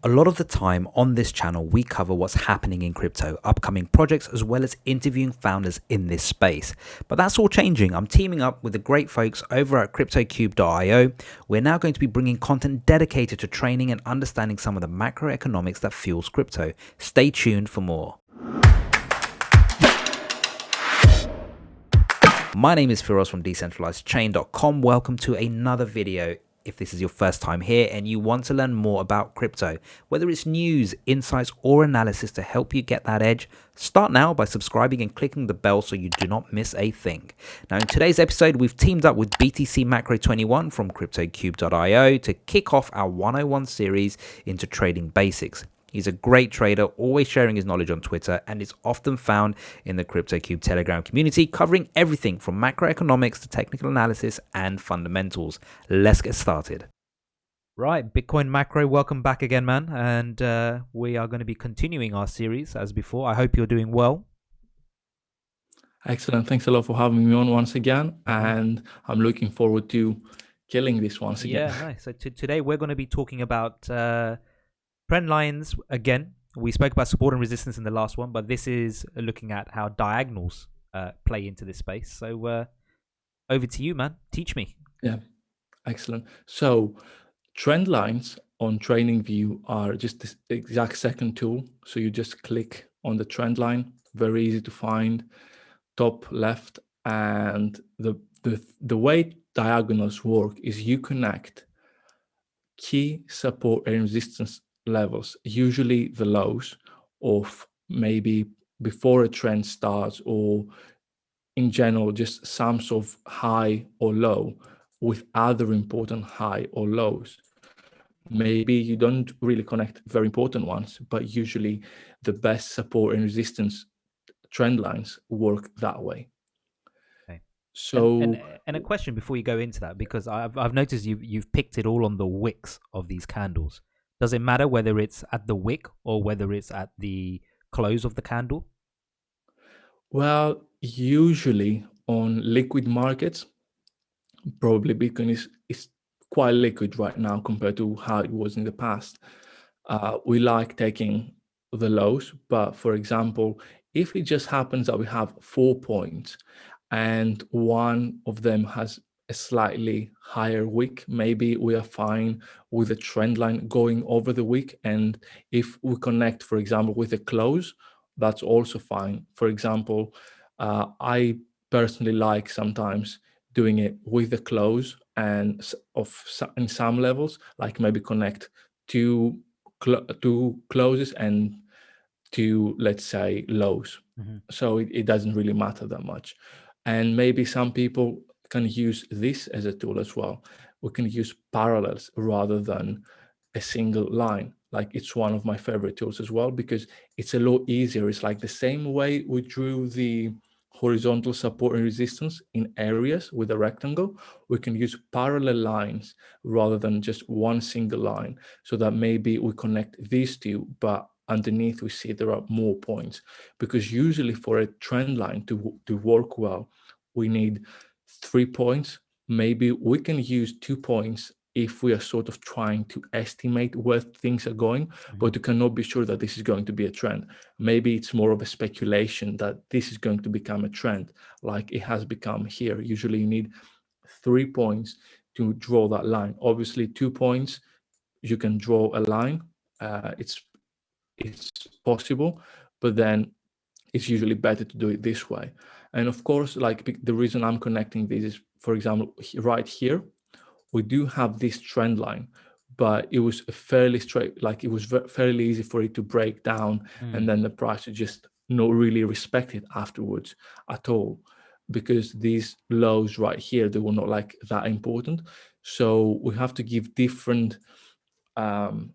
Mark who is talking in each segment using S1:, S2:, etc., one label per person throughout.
S1: A lot of the time on this channel, we cover what's happening in crypto, upcoming projects, as well as interviewing founders in this space. But that's all changing. I'm teaming up with the great folks over at cryptocube.io. We're now going to be bringing content dedicated to training and understanding some of the macroeconomics that fuels crypto. Stay tuned for more. My name is Firoz from decentralizedchain.com. Welcome to another video. If this is your first time here and you want to learn more about crypto, whether it's news, insights, or analysis to help you get that edge, start now by subscribing and clicking the bell so you do not miss a thing. Now, in today's episode, we've teamed up with BTC Macro 21 from cryptocube.io to kick off our 101 series into trading basics. He's a great trader, always sharing his knowledge on Twitter, and is often found in the CryptoCube Telegram community, covering everything from macroeconomics to technical analysis and fundamentals. Let's get started. Right, Bitcoin Macro, welcome back again, man. And we are going to be continuing our series as before. I hope you're doing well.
S2: Excellent. Thanks a lot for having me on once again. And I'm looking forward to killing this once again.
S1: Yeah, nice. So today we're going to be talking about Trendlines again. We spoke about support and resistance in the last one, but this is looking at how diagonals play into this space. So over to you, man. Teach me.
S2: Yeah, excellent. So trend lines on TradingView are just this exact second tool. So you just click on the trend line, very easy to find, top left. And the way diagonals work is you connect key support and resistance levels, usually the lows of maybe before a trend starts, or in general just some sort of high or low with other important high or lows. Maybe you don't really connect very important ones, but usually the best support and resistance trend lines work that way.
S1: Okay.
S2: So
S1: And a question before you go into that, because I've noticed you've picked it all on the wicks of these candles. Does it matter whether it's at the wick or whether it's at the close of the candle?
S2: well, usually on liquid markets, probably Bitcoin is quite liquid right now compared to how it was in the past. We like taking the lows, but for example, if it just happens that we have 4 points and one of them has a slightly higher wick, maybe we are fine with a trend line going over the wick. And if we connect, for example, with a close, that's also fine. For example, I personally like sometimes doing it with the close and in some levels, like maybe connect two closes and two, let's say, lows.
S1: Mm-hmm.
S2: So it doesn't really matter that much. And maybe some people can use this as a tool as well. We can use parallels rather than a single line. Like, it's one of my favorite tools as well, because it's a lot easier. It's like the same way we drew the horizontal support and resistance in areas with a rectangle, we can use parallel lines rather than just one single line, so that maybe we connect these two, but underneath we see there are more points. Because usually for a trend line to work well, we need 3 points. Maybe we can use 2 points if we are sort of trying to estimate where things are going, but you cannot be sure that this is going to be a trend. Maybe it's more of a speculation that this is going to become a trend, like it has become here. Usually you need 3 points to draw that line. Obviously 2 points, you can draw a line. It's possible, but then it's usually better to do it this way. And of course, like, the reason I'm connecting this is, for example, right here, we do have this trend line, but it was a fairly straight, like it was fairly easy for it to break down, and then the price to just not really respect it afterwards at all, because these lows right here, they were not like that important. So we have to give different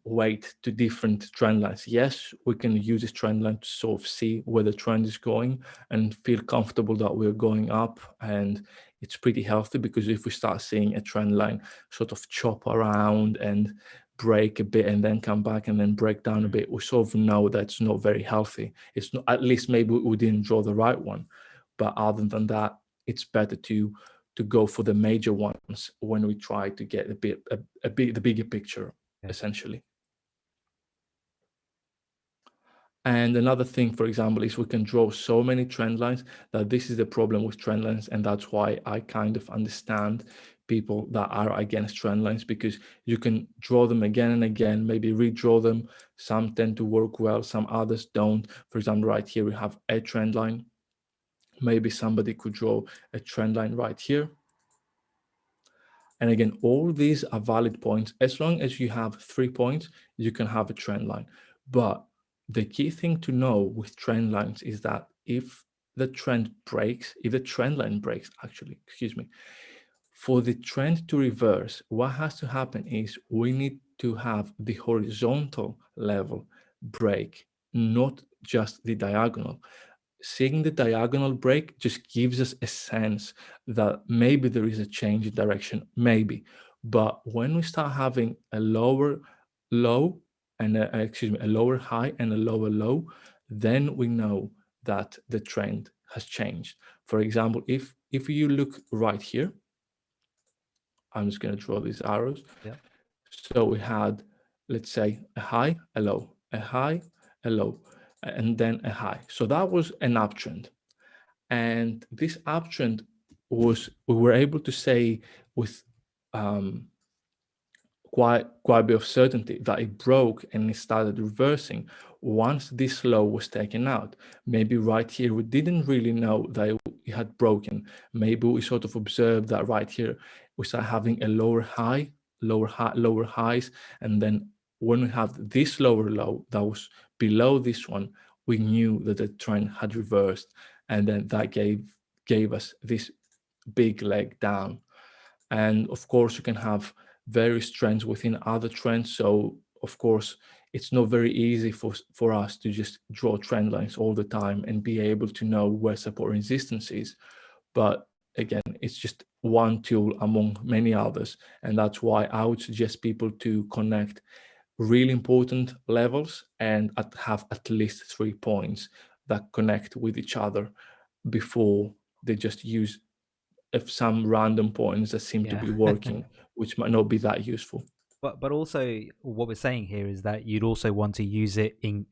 S2: weight to different trend lines. Yes, we can use this trend line to sort of see where the trend is going and feel comfortable that we're going up, and it's pretty healthy. Because if we start seeing a trend line sort of chop around and break a bit and then come back and then break down a bit, we sort of know that's not very healthy. It's not, at least maybe we didn't draw the right one. But other than that, it's better to go for the major ones when we try to get a bit the bigger picture,
S1: Okay.
S2: essentially. And another thing, for example, is we can draw so many trend lines that this is the problem with trend lines. And that's why I kind of understand people that are against trend lines, because you can draw them again and again, maybe redraw them. Some tend to work well, some others don't. For example, right here, we have a trend line. Maybe somebody could draw a trend line right here. And again, all these are valid points. As long as you have 3 points, you can have a trend line. But the key thing to know with trend lines is that if the trend breaks, if the trend line breaks, actually, excuse me, for the trend to reverse, what has to happen is we need to have the horizontal level break, not just the diagonal. Seeing the diagonal break just gives us a sense that maybe there is a change in direction, maybe. But when we start having a lower low and a lower high and a lower low, then we know that the trend has changed. For example, if you look right here, I'm just going to draw these arrows.
S1: Yeah.
S2: So we had, let's say, a high, a low, a high, a low, and then a high. So that was an uptrend. And this uptrend was, we were able to say with quite a bit of certainty that it broke and it started reversing once this low was taken out. Maybe right here we didn't really know that it had broken. Maybe we sort of observed that right here we start having a lower high, lower highs, and then when we have this lower low that was below this one, we knew that the trend had reversed, and then that gave us this big leg down. And of course, you can have various trends within other trends. So of course, it's not very easy for us to just draw trend lines all the time and be able to know where support and resistance is. But again, it's just one tool among many others. And that's why I would suggest people to connect really important levels and have at least 3 points that connect with each other before they just use some random points that seem to
S1: Yeah.
S2: be working, which might not be that useful.
S1: But also what we're saying here is that you'd also want to use it in,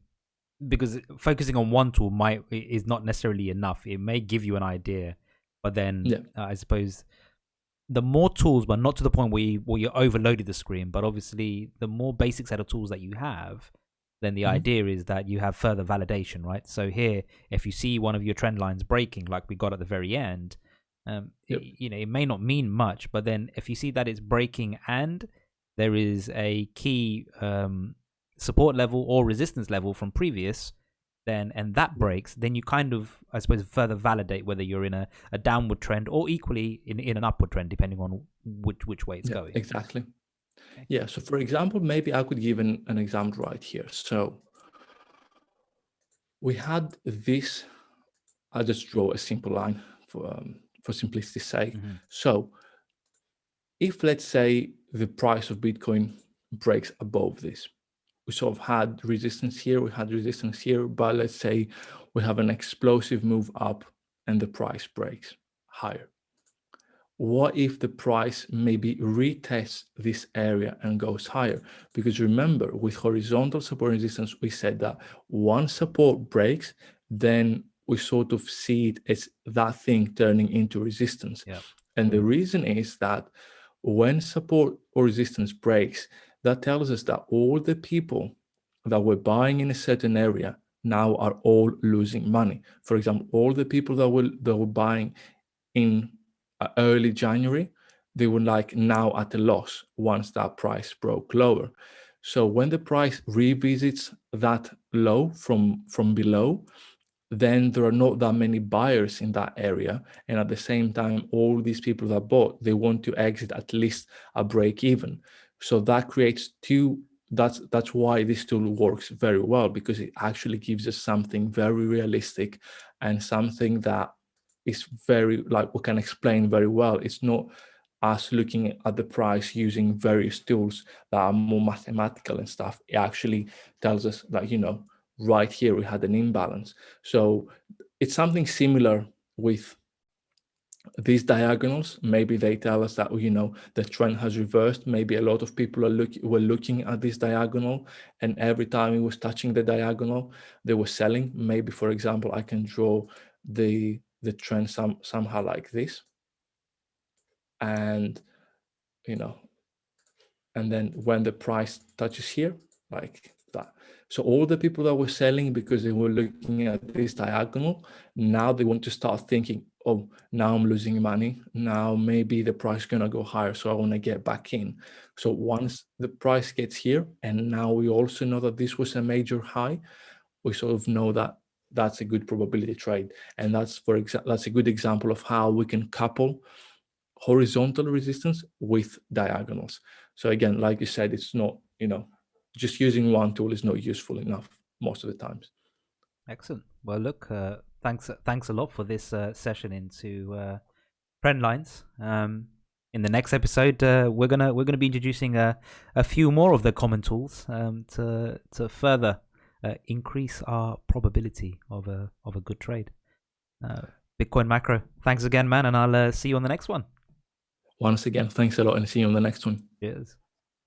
S1: because focusing on one tool is not necessarily enough. It may give you an idea, but then
S2: Yeah,
S1: I suppose the more tools, but not to the point where you're overloaded the screen, but obviously the more basic set of tools that you have, then the
S2: mhm,
S1: idea is that you have further validation, right? So here, if you see one of your trend lines breaking, like we got at the very end,
S2: yep,
S1: it may not mean much, but then if you see that it's breaking and there is a key support level or resistance level from previous, then and that breaks, then you kind of, I suppose, further validate whether you're in a downward trend or equally in an upward trend, depending on which way it's
S2: yeah,
S1: going.
S2: exactly.
S1: Okay.
S2: Yeah, so for example, maybe I could give an example right here. So we had this, I'll just draw a simple line for simplicity's sake.
S1: Mm-hmm.
S2: So if, let's say, the price of Bitcoin breaks above this, we sort of had resistance here, we had resistance here, but let's say we have an explosive move up and the price breaks higher. What if the price maybe retests this area and goes higher? Because remember, with horizontal support resistance, we said that once support breaks, then we sort of see it as that thing turning into resistance.
S1: Yeah.
S2: And the reason is that when support or resistance breaks, that tells us that all the people that were buying in a certain area now are all losing money. For example, all the people that were buying in early January, they were like now at a loss once that price broke lower. So when the price revisits that low from below, then there are not that many buyers in that area, and at the same time all these people that bought, they want to exit at least a break even. So that creates two, that's why this tool works very well, because it actually gives us something very realistic and something that is very, like, we can explain very well. It's not us looking at the price using various tools that are more mathematical and stuff. It actually tells us that, right here we had an imbalance. So it's something similar with these diagonals, maybe they tell us that, the trend has reversed. Maybe a lot of people were looking at this diagonal, and every time it was touching the diagonal, they were selling. Maybe, for example, I can draw the trend somehow like this, and and then when the price touches here, like that. So all the people that were selling because they were looking at this diagonal, now they want to start thinking, oh, now I'm losing money. Now maybe the price is going to go higher, so I want to get back in. So once the price gets here, and now we also know that this was a major high, we sort of know that that's a good probability trade. And that's a good example of how we can couple horizontal resistance with diagonals. So again, like you said, it's not, just using one tool is not useful enough most of the times.
S1: Excellent. Well, look, thanks a lot for this session into Trendlines. In the next episode, we're gonna be introducing a few more of the common tools to further increase our probability of a good trade. Bitcoin Macro. Thanks again, man, and I'll see you on the next one.
S2: Once again, thanks a lot, and see you on the next one.
S1: Cheers.